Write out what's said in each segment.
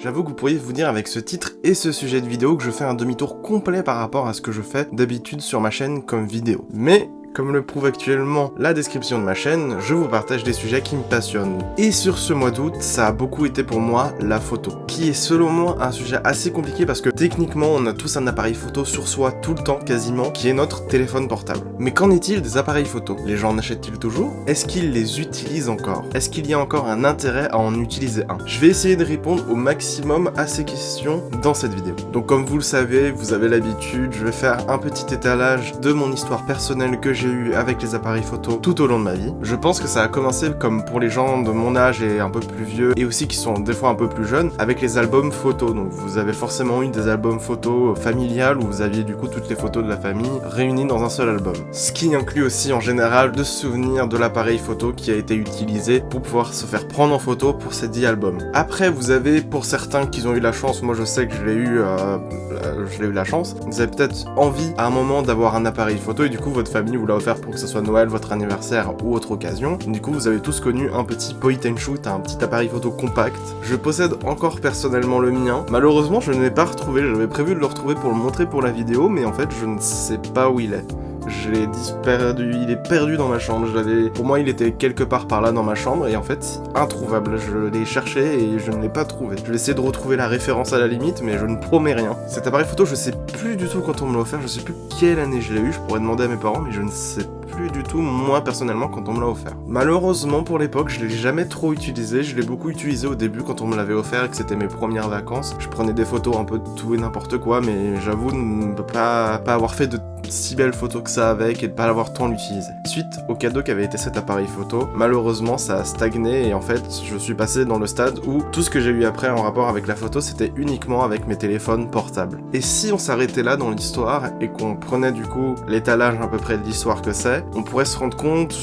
J'avoue que vous pourriez vous dire avec ce titre et ce sujet de vidéo que je fais un demi-tour complet par rapport à ce que je fais d'habitude sur ma chaîne comme vidéo. Mais comme le prouve actuellement la description de ma chaîne, je vous partage des sujets qui me passionnent. Et sur ce mois d'août, ça a beaucoup été pour moi la photo, qui est selon moi un sujet assez compliqué parce que techniquement on a tous un appareil photo sur soi tout le temps quasiment, qui est notre téléphone portable. Mais qu'en est-il des appareils photo? Les gens en achètent-ils toujours? Est-ce qu'ils les utilisent encore? Est-ce qu'il y a encore un intérêt à en utiliser un? Je vais essayer de répondre au maximum à ces questions dans cette vidéo. Donc comme vous le savez, vous avez l'habitude, je vais faire un petit étalage de mon histoire personnelle que j'ai eu avec les appareils photo tout au long de ma vie. Je pense que ça a commencé comme pour les gens de mon âge et un peu plus vieux et aussi qui sont des fois un peu plus jeunes avec les albums photos. Donc vous avez forcément eu des albums photos familiales où vous aviez du coup toutes les photos de la famille réunies dans un seul album. Ce qui inclut aussi en général de souvenirs de l'appareil photo qui a été utilisé pour pouvoir se faire prendre en photo pour ces 10 albums. Après vous avez pour certains qui ont eu la chance, moi je sais que je l'ai eu la chance, vous avez peut-être envie à un moment d'avoir un appareil photo et du coup votre famille vous l'a offert pour que ce soit Noël, votre anniversaire ou autre occasion. Du coup vous avez tous connu un petit point and shoot, un petit appareil photo compact. Je possède encore personnellement le mien. Malheureusement je ne l'ai pas retrouvé, j'avais prévu de le retrouver pour le montrer pour la vidéo, mais en fait je ne sais pas où il est. Je l'ai disperdu, il est perdu dans ma chambre, pour moi il était quelque part par là dans ma chambre et en fait introuvable, je l'ai cherché et je ne l'ai pas trouvé. Je vais essayer de retrouver la référence à la limite mais je ne promets rien. Cet appareil photo je sais plus du tout quand on me l'a offert, je sais plus quelle année je l'ai eu, je pourrais demander à mes parents mais je ne sais plus du tout moi personnellement quand on me l'a offert. Malheureusement pour l'époque je l'ai jamais trop utilisé, je l'ai beaucoup utilisé au début quand on me l'avait offert et que c'était mes premières vacances. Je prenais des photos un peu de tout et n'importe quoi mais j'avoue ne pas avoir fait de si belles photos que ça avec et de pas l'avoir tant l'utiliser. Suite au cadeau qu'avait été cet appareil photo, malheureusement ça a stagné et en fait je suis passé dans le stade où tout ce que j'ai eu après en rapport avec la photo c'était uniquement avec mes téléphones portables. Et si on s'arrêtait là dans l'histoire et qu'on prenait du coup l'étalage à peu près de l'histoire que c'est, on pourrait se rendre compte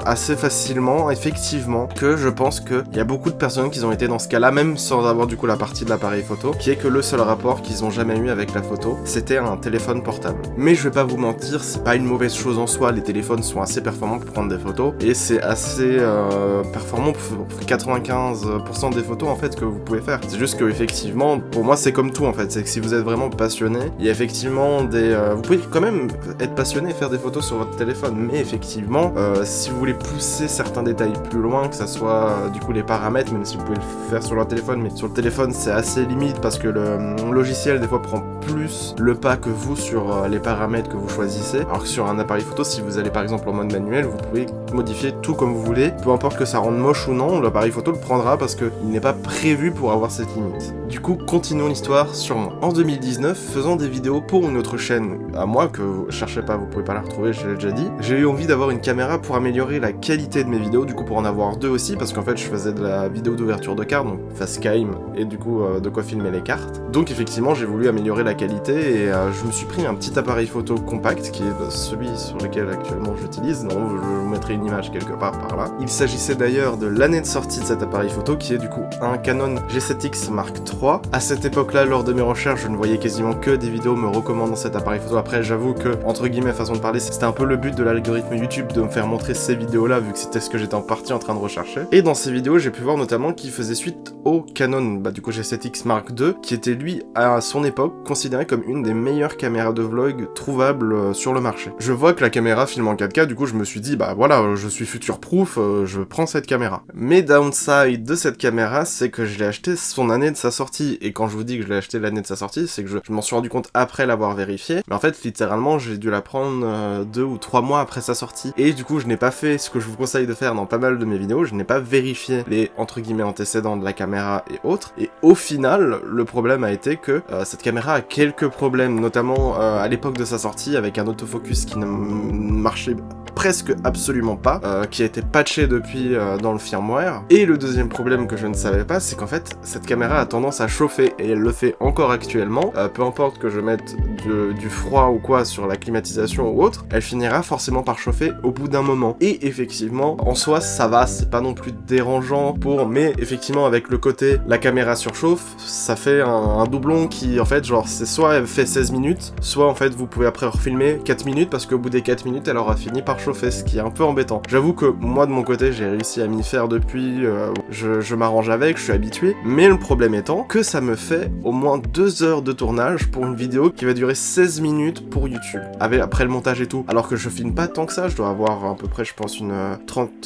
assez facilement effectivement que je pense qu'il y a beaucoup de personnes qui ont été dans ce cas là même sans avoir du coup la partie de l'appareil photo, qui est que le seul rapport qu'ils ont jamais eu avec la photo c'était un téléphone portable. Mais je vais pas vous mentir, c'est pas une mauvaise chose en soi, les téléphones sont assez performants pour prendre des photos et c'est assez performant pour 95% des photos en fait que vous pouvez faire. C'est juste que effectivement, pour moi c'est comme tout en fait, c'est que si vous êtes vraiment passionné, il y a effectivement vous pouvez quand même être passionné et faire des photos sur votre téléphone, mais effectivement si vous voulez pousser certains détails plus loin, que ça soit du coup les paramètres, même si vous pouvez le faire sur leur téléphone, mais sur le téléphone c'est assez limite parce que le logiciel des fois prend plus le pas que vous sur les paramètres que vous choisissez, alors que sur un appareil photo, si vous allez par exemple en mode manuel, vous pouvez modifier tout comme vous voulez, peu importe que ça rende moche ou non, l'appareil photo le prendra parce qu'il n'est pas prévu pour avoir cette limite. Du coup, continuons l'histoire sur moi. En 2019, faisant des vidéos pour une autre chaîne à moi, que vous cherchez pas, vous pouvez pas la retrouver, je l'ai déjà dit, j'ai eu envie d'avoir une caméra pour améliorer la qualité de mes vidéos, du coup pour en avoir deux aussi, parce qu'en fait je faisais de la vidéo d'ouverture de cartes, donc facecam, et du coup de quoi filmer les cartes. Donc effectivement j'ai voulu améliorer la qualité et je me suis pris un petit appareil photo compact qui est celui sur lequel actuellement j'utilise. Non, je vous mettrai une image quelque part par là. Il s'agissait d'ailleurs de l'année de sortie de cet appareil photo qui est du coup un Canon G7X Mark III. À cette époque-là, lors de mes recherches, je ne voyais quasiment que des vidéos me recommandant cet appareil photo. Après, j'avoue que, entre guillemets, façon de parler, c'était un peu le but de l'algorithme YouTube de me faire montrer ces vidéos-là vu que c'était ce que j'étais en partie en train de rechercher. Et dans ces vidéos, j'ai pu voir notamment qu'il faisait suite au Canon, du coup G7X Mark II, qui était lui, à son époque, considéré comme une des meilleures caméras de vlog trouvables sur le marché. Je vois que la caméra filme en 4K, du coup je me suis dit, voilà, je suis future-proof, je prends cette caméra. Mais downside de cette caméra, c'est que je l'ai acheté son année de sa sortie, et quand je vous dis que je l'ai acheté l'année de sa sortie, c'est que je m'en suis rendu compte après l'avoir vérifié, mais en fait, littéralement, j'ai dû la prendre 2 ou 3 mois après sa sortie, et du coup je n'ai pas fait ce que je vous conseille de faire dans pas mal de mes vidéos, je n'ai pas vérifié les, entre guillemets, antécédents de la caméra et autres, et au final, le problème a été que cette caméra a quelques problèmes, notamment à l'époque de sa sortie, avec un autofocus qui ne marchait presque absolument pas, qui a été patché depuis dans le firmware. Et le deuxième problème que je ne savais pas, c'est qu'en fait, cette caméra a tendance à chauffer, et elle le fait encore actuellement, peu importe que je mette du froid ou quoi sur la climatisation ou autre, elle finira forcément par chauffer au bout d'un moment. Et effectivement, en soi, ça va, c'est pas non plus dérangeant mais effectivement, avec le côté, la caméra surchauffe, ça fait un doublon qui, en fait, genre, c'est soit elle fait 16 minutes, soit, en fait, vous pouvez après refilmer 4 minutes, parce qu'au bout des 4 minutes, elle aura fini par chauffer, ce qui est un peu embêtant embêtant. J'avoue que moi de mon côté j'ai réussi à m'y faire depuis, je m'arrange avec, je suis habitué, mais le problème étant que ça me fait au moins 2 heures de tournage pour une vidéo qui va durer 16 minutes pour YouTube, après le montage et tout, alors que je filme pas tant que ça, je dois avoir à peu près je pense une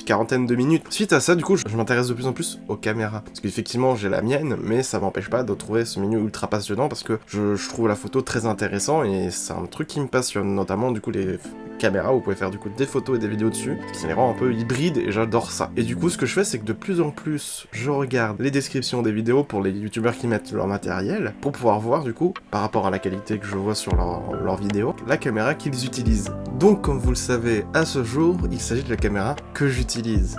quarantaine de minutes. Suite à ça du coup je m'intéresse de plus en plus aux caméras, parce qu'effectivement j'ai la mienne, mais ça m'empêche pas de trouver ce milieu ultra passionnant, parce que je trouve la photo très intéressant et c'est un truc qui me passionne, notamment du coup les caméras, vous pouvez faire du coup des photos et des vidéos dessus, ce qui les rend un peu hybrides et j'adore ça. Et du coup ce que je fais c'est que de plus en plus je regarde les descriptions des vidéos pour les youtubeurs qui mettent leur matériel, pour pouvoir voir du coup, par rapport à la qualité que je vois sur leurs vidéos, la caméra qu'ils utilisent. Donc comme vous le savez, à ce jour, il s'agit de la caméra que j'utilise.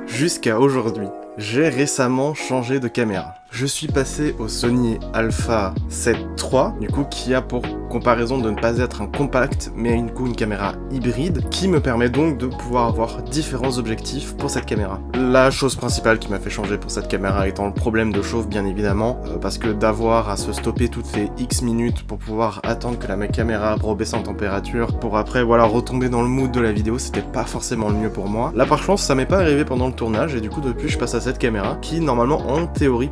Jusqu'à aujourd'hui, j'ai récemment changé de caméra. Je suis passé au Sony Alpha 7 III, du coup qui a pour comparaison de ne pas être un compact, mais une caméra hybride, qui me permet donc de pouvoir avoir différents objectifs pour cette caméra. La chose principale qui m'a fait changer pour cette caméra étant le problème de chauffe bien évidemment, parce que d'avoir à se stopper toutes les X minutes pour pouvoir attendre que la caméra rebaisse en température, pour après voilà retomber dans le mood de la vidéo, c'était pas forcément le mieux pour moi. Là par chance ça m'est pas arrivé pendant le tournage et du coup depuis je passe à cette caméra qui normalement en théorie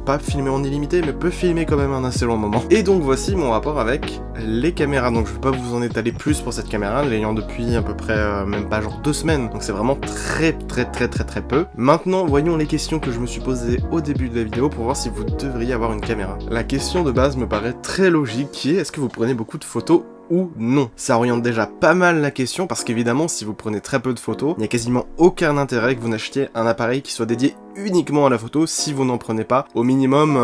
pas filmer en illimité mais peut filmer quand même un assez long moment. Et donc voici mon rapport avec les caméras, donc je vais pas vous en étaler plus pour cette caméra, l'ayant depuis à peu près même pas genre 2 semaines, donc c'est vraiment très peu. Maintenant voyons les questions que je me suis posées au début de la vidéo pour voir si vous devriez avoir une caméra. La question de base me paraît très logique qui est: est-ce que vous prenez beaucoup de photos ou non? Ça oriente déjà pas mal la question parce qu'évidemment si vous prenez très peu de photos, il n'y a quasiment aucun intérêt que vous n'achetiez un appareil qui soit dédié uniquement à la photo si vous n'en prenez pas au minimum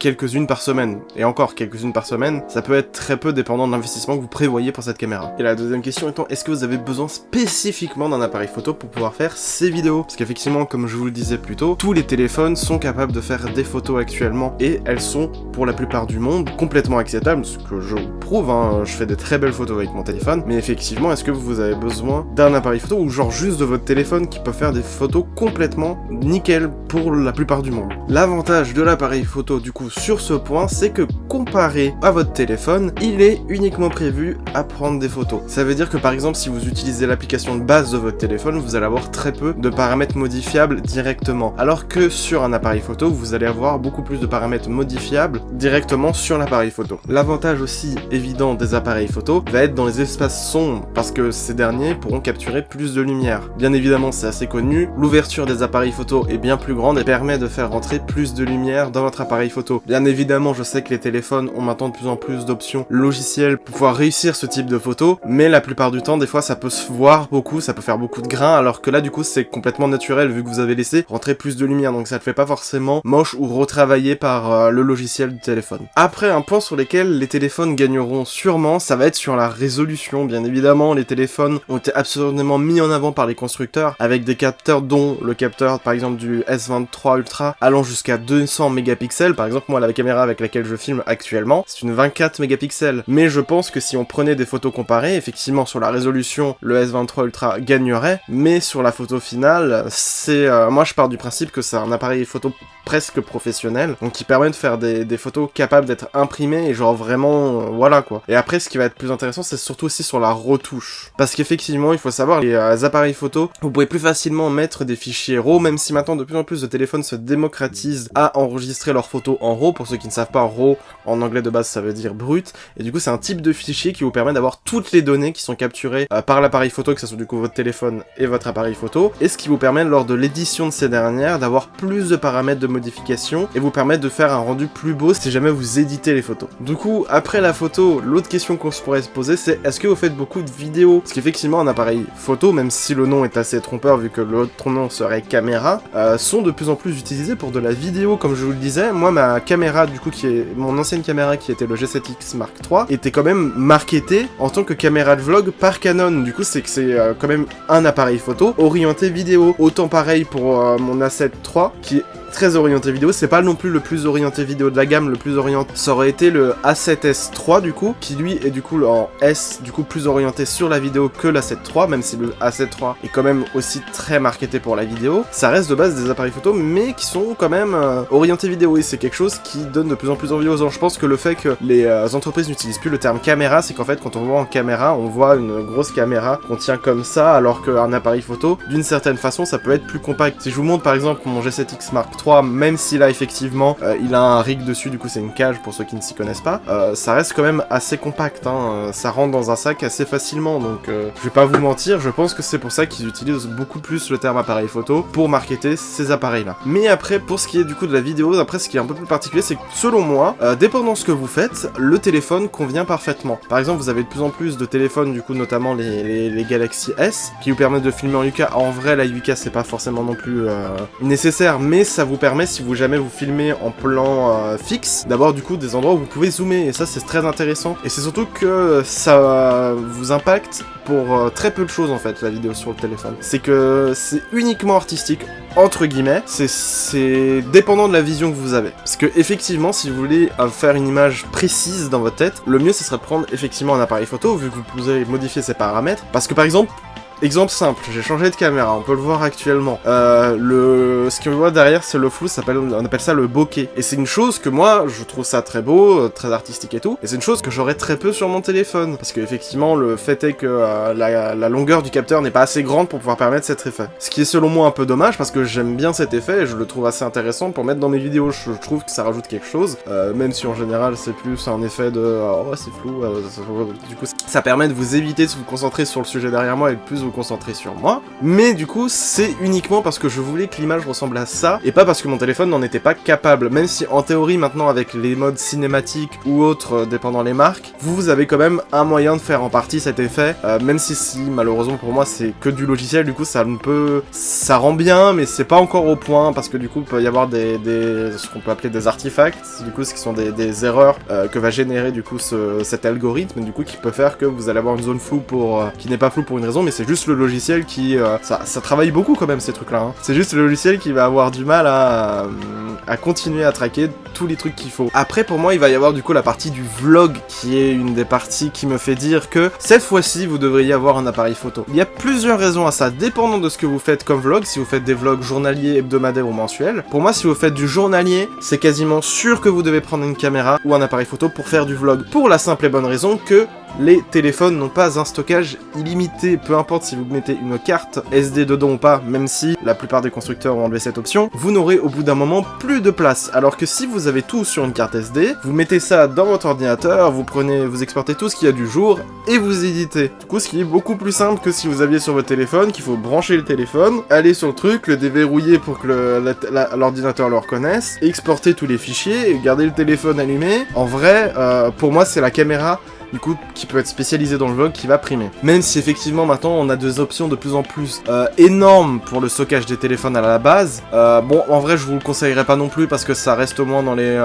quelques-unes par semaine. Et encore, quelques-unes par semaine, ça peut être très peu dépendant de l'investissement que vous prévoyez pour cette caméra. Et la deuxième question étant, est-ce que vous avez besoin spécifiquement d'un appareil photo pour pouvoir faire ces vidéos? Parce qu'effectivement, comme je vous le disais plus tôt, tous les téléphones sont capables de faire des photos actuellement et elles sont, pour la plupart du monde, complètement acceptables, ce que je vous prouve, hein, je fais des très belles photos avec mon téléphone, mais effectivement, est-ce que vous avez besoin d'un appareil photo ou genre juste de votre téléphone qui peut faire des photos complètement nickel pour la plupart du monde? L'avantage de l'appareil photo du coup sur ce point, c'est que comparé à votre téléphone, il est uniquement prévu à prendre des photos. Ça veut dire que par exemple si vous utilisez l'application de base de votre téléphone, vous allez avoir très peu de paramètres modifiables directement, alors que sur un appareil photo, vous allez avoir beaucoup plus de paramètres modifiables directement sur l'appareil photo. L'avantage aussi évident des appareils photo va être dans les espaces sombres, parce que ces derniers pourront capturer plus de lumière. Bien évidemment c'est assez connu, l'ouverture des appareils photo est bien plus grande et permet de faire rentrer plus de lumière dans votre appareil photo. Bien évidemment, je sais que les téléphones ont maintenant de plus en plus d'options logicielles pour pouvoir réussir ce type de photo, mais la plupart du temps, des fois, ça peut se voir beaucoup, ça peut faire beaucoup de grains, alors que là, du coup, c'est complètement naturel vu que vous avez laissé rentrer plus de lumière, donc ça ne fait pas forcément moche ou retravaillé par le logiciel du téléphone. Après, un point sur lequel les téléphones gagneront sûrement, ça va être sur la résolution. Bien évidemment, les téléphones ont été absolument mis en avant par les constructeurs avec des capteurs dont le capteur, par exemple, du S23 Ultra allant jusqu'à 200 mégapixels. Par exemple, moi la caméra avec laquelle je filme actuellement, c'est une 24 mégapixels. Mais je pense que si on prenait des photos comparées, effectivement sur la résolution, le S23 Ultra gagnerait, mais sur la photo finale, c'est moi je pars du principe que c'est un appareil photo presque professionnel, donc qui permet de faire des photos capables d'être imprimées et genre vraiment voilà quoi. Et après ce qui va être plus intéressant, c'est surtout aussi sur la retouche, parce qu'effectivement il faut savoir, les appareils photo, vous pouvez plus facilement mettre des fichiers RAW, même si maintenant de plus en plus de téléphones se démocratisent à enregistrer leurs photos en RAW. Pour ceux qui ne savent pas, RAW en anglais de base ça veut dire brut, et du coup c'est un type de fichier qui vous permet d'avoir toutes les données qui sont capturées par l'appareil photo, que ce soit du coup votre téléphone et votre appareil photo, et ce qui vous permet lors de l'édition de ces dernières d'avoir plus de paramètres de modification et vous permettre de faire un rendu plus beau si jamais vous éditez les photos. Du coup après la photo, l'autre question qu'on se pourrait se poser, c'est est-ce que vous faites beaucoup de vidéos? Parce qu'effectivement un appareil photo, même si le nom est assez trompeur vu que l'autre nom serait caméra, sont de plus en plus utilisés pour de la vidéo. Comme je vous le disais, moi ma caméra du coup qui est mon ancienne caméra qui était le G7X Mark III était quand même marketée en tant que caméra de vlog par Canon. Du coup c'est que c'est quand même un appareil photo orienté vidéo. Autant pareil pour mon A7 III qui est très orienté vidéo, c'est pas non plus le plus orienté vidéo de la gamme, le plus orienté, ça aurait été le A7S III du coup, qui lui est du coup en S, du coup plus orienté sur la vidéo que l'A7 III, même si le A7 III est quand même aussi très marketé pour la vidéo. Ça reste de base des appareils photo, mais qui sont quand même orientés vidéo, et c'est quelque chose qui donne de plus en plus envie aux gens. Je pense que le fait que les entreprises n'utilisent plus le terme caméra, c'est qu'en fait quand on voit en caméra, on voit une grosse caméra qu'on tient comme ça, alors qu'un appareil photo, d'une certaine façon, ça peut être plus compact. Si je vous montre par exemple mon G7X Mark III, même si là effectivement il a un rig dessus, du coup c'est une cage pour ceux qui ne s'y connaissent pas, ça reste quand même assez compact, hein, ça rentre dans un sac assez facilement, donc je vais pas vous mentir, je pense que c'est pour ça qu'ils utilisent beaucoup plus le terme appareil photo pour marketer ces appareils là. Mais après, pour ce qui est du coup de la vidéo, après ce qui est un peu plus particulier, c'est que selon moi, dépendant de ce que vous faites, le téléphone convient parfaitement. Par exemple, vous avez de plus en plus de téléphones, du coup notamment les Galaxy S, qui vous permettent de filmer en 8K. En vrai, la 8K c'est pas forcément non plus nécessaire, mais ça vous permet, si vous jamais vous filmez en plan fixe, d'avoir du coup des endroits où vous pouvez zoomer, et ça c'est très intéressant. Et c'est surtout que ça vous impacte pour très peu de choses en fait, la vidéo sur le téléphone. C'est que c'est uniquement artistique, entre guillemets, c'est dépendant de la vision que vous avez. Parce que effectivement, si vous voulez faire une image précise dans votre tête, le mieux ce serait de prendre effectivement un appareil photo, vu que vous pouvez modifier ses paramètres. Parce que par exemple simple, j'ai changé de caméra, on peut le voir actuellement. Ce qu'on voit derrière, c'est le flou, on appelle ça le bokeh. Et c'est une chose que moi, je trouve ça très beau, très artistique et tout. Et c'est une chose que j'aurais très peu sur mon téléphone. Parce que effectivement, le fait est que la longueur du capteur n'est pas assez grande pour pouvoir permettre cet effet. Ce qui est selon moi un peu dommage, parce que j'aime bien cet effet et je le trouve assez intéressant pour mettre dans mes vidéos. Je trouve que ça rajoute quelque chose, même si en général c'est plus un effet de oh c'est flou. Du coup, ça permet de vous éviter de vous concentrer sur le sujet derrière moi et de plus vous concentrer sur moi, mais du coup c'est uniquement parce que je voulais que l'image ressemble à ça, et pas parce que mon téléphone n'en était pas capable, même si en théorie maintenant avec les modes cinématiques ou autres, dépendant les marques, vous avez quand même un moyen de faire en partie cet effet, même si malheureusement pour moi c'est que du logiciel, du coup ça rend bien, mais c'est pas encore au point, parce que du coup il peut y avoir ce qu'on peut appeler des artefacts, du coup ce qui sont des erreurs que va générer du coup cet algorithme, du coup qui peut faire que vous allez avoir une zone floue qui n'est pas floue pour une raison, mais c'est juste le logiciel qui... ça travaille beaucoup quand même ces trucs là, hein. C'est juste le logiciel qui va avoir du mal à continuer à traquer tous les trucs qu'il faut. Après pour moi il va y avoir du coup la partie du vlog qui est une des parties qui me fait dire que cette fois-ci vous devriez avoir un appareil photo. Il y a plusieurs raisons à ça, dépendant de ce que vous faites comme vlog, si vous faites des vlogs journaliers, hebdomadaires ou mensuels. Pour moi si vous faites du journalier, c'est quasiment sûr que vous devez prendre une caméra ou un appareil photo pour faire du vlog. Pour la simple et bonne raison que les téléphones n'ont pas un stockage illimité, peu importe si vous mettez une carte SD dedans ou pas, même si la plupart des constructeurs ont enlevé cette option, vous n'aurez au bout d'un moment plus de place. Alors que si vous avez tout sur une carte SD, vous mettez ça dans votre ordinateur, vous exportez tout ce qu'il y a du jour et vous éditez. Du coup, ce qui est beaucoup plus simple que si vous aviez sur votre téléphone, qu'il faut brancher le téléphone, aller sur le truc, le déverrouiller pour que l'ordinateur le reconnaisse, exporter tous les fichiers et garder le téléphone allumé. En vrai, pour moi, c'est la caméra du coup qui peut être spécialisé dans le vlog qui va primer. Même si effectivement maintenant on a des options de plus en plus énormes pour le stockage des téléphones à la base. Bon en vrai je vous le conseillerais pas non plus parce que ça reste au moins dans les...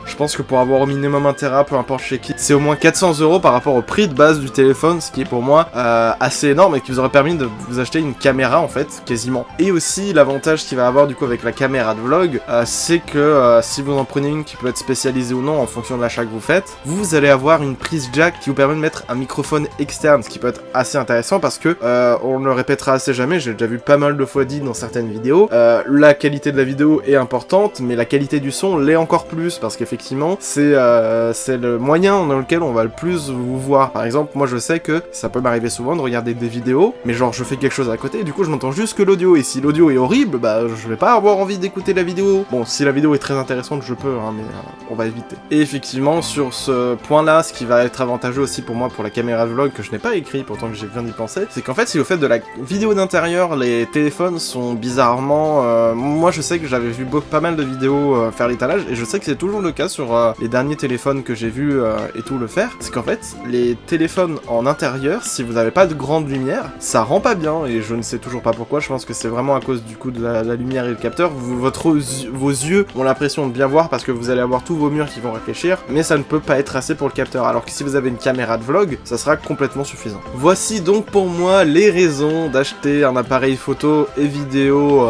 je pense que pour avoir au minimum 1 Tera, peu importe chez qui, c'est au moins 400 € par rapport au prix de base du téléphone, ce qui est pour moi assez énorme et qui vous aurait permis de vous acheter une caméra en fait, quasiment. Et aussi l'avantage qu'il va avoir du coup avec la caméra de vlog, c'est que si vous en prenez une qui peut être spécialisée ou non en fonction de l'achat que vous faites, vous allez avoir une prise jack qui vous permet de mettre un microphone externe, ce qui peut être assez intéressant parce que, on ne le répétera assez jamais, j'ai déjà vu pas mal de fois dit dans certaines vidéos, la qualité de la vidéo est importante, mais la qualité du son l'est encore plus, parce qu'effectivement, c'est le moyen dans lequel on va le plus vous voir. Par exemple, moi je sais que ça peut m'arriver souvent de regarder des vidéos, mais genre je fais quelque chose à côté, et du coup je n'entends juste que l'audio, et si l'audio est horrible, bah je vais pas avoir envie d'écouter la vidéo. Bon, si la vidéo est très intéressante, je peux, hein, mais on va éviter. Et effectivement, sur ce point-là, ce qui va être avantageux aussi pour moi pour la caméra de vlog, que je n'ai pas écrit pourtant que j'ai bien d'y penser, c'est qu'en fait si vous faites de la vidéo d'intérieur, les téléphones sont bizarrement... moi je sais que j'avais vu pas mal de vidéos faire l'étalage, et je sais que c'est toujours le cas sur les derniers téléphones que j'ai vu et tout le faire, c'est qu'en fait les téléphones en intérieur, si vous n'avez pas de grande lumière, ça rend pas bien, et je ne sais toujours pas pourquoi. Je pense que c'est vraiment à cause du coup de la lumière et le capteur. Vos yeux ont l'impression de bien voir parce que vous allez avoir tous vos murs qui vont réfléchir, mais ça ne peut pas être assez pour le capteur, alors que si vous vous avez une caméra de vlog, ça sera complètement suffisant. Voici donc pour moi les raisons d'acheter un appareil photo et vidéo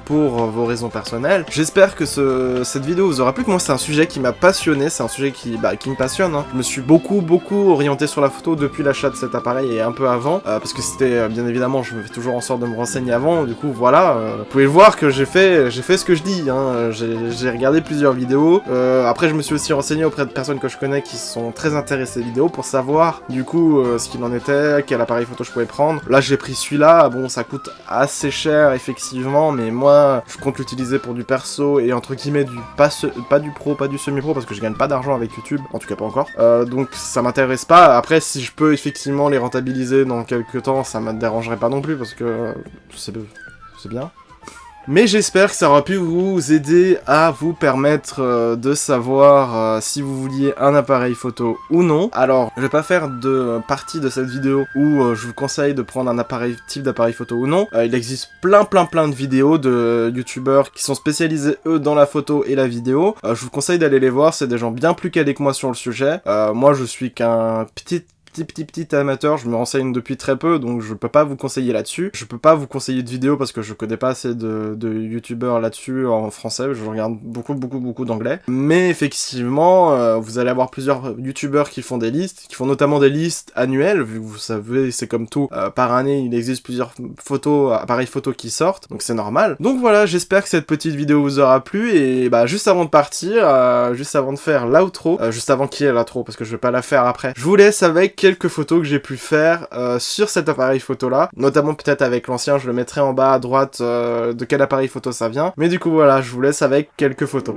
pour vos raisons personnelles. J'espère que cette vidéo vous aura plu, que moi c'est un sujet qui m'a passionné, c'est un sujet qui me passionne, hein. Je me suis beaucoup orienté sur la photo depuis l'achat de cet appareil et un peu avant, parce que c'était, bien évidemment, je me fais toujours en sorte de me renseigner avant, du coup voilà, vous pouvez voir que j'ai fait ce que je dis, hein. J'ai regardé plusieurs vidéos, après je me suis aussi renseigné auprès de personnes que je connais qui sont très intéressées vidéo pour savoir du coup ce qu'il en était, quel appareil photo je pouvais prendre. Là j'ai pris celui-là, bon ça coûte assez cher effectivement, mais moi je compte l'utiliser pour du perso et entre guillemets pas du pro, pas du semi-pro, parce que je gagne pas d'argent avec YouTube, en tout cas pas encore, donc ça m'intéresse pas. Après si je peux effectivement les rentabiliser dans quelques temps, ça me dérangerait pas non plus, parce que c'est bien. Mais j'espère que ça aura pu vous aider à vous permettre de savoir si vous vouliez un appareil photo ou non. Alors, je vais pas faire de partie de cette vidéo où je vous conseille de prendre un type d'appareil photo ou non. Il existe plein de vidéos de youtubeurs qui sont spécialisés eux dans la photo et la vidéo. Je vous conseille d'aller les voir, c'est des gens bien plus calés que moi sur le sujet. Moi je suis qu'un petit amateur, je me renseigne depuis très peu, donc je peux pas vous conseiller là-dessus. Je peux pas vous conseiller de vidéos parce que je connais pas assez de youtubeurs là-dessus en français, je regarde beaucoup d'anglais. Mais effectivement, vous allez avoir plusieurs youtubeurs qui font des listes, qui font notamment des listes annuelles, vu que vous savez, c'est comme tout, par année il existe plusieurs appareils photos qui sortent, donc c'est normal. Donc voilà, j'espère que cette petite vidéo vous aura plu, et bah juste avant de partir, juste avant de faire l'outro, juste avant qu'il y ait l'outro, parce que je vais pas la faire après, je vous laisse avec quelques photos que j'ai pu faire sur cet appareil photo là, notamment peut-être avec l'ancien, je le mettrai en bas à droite de quel appareil photo ça vient, mais du coup voilà, je vous laisse avec quelques photos.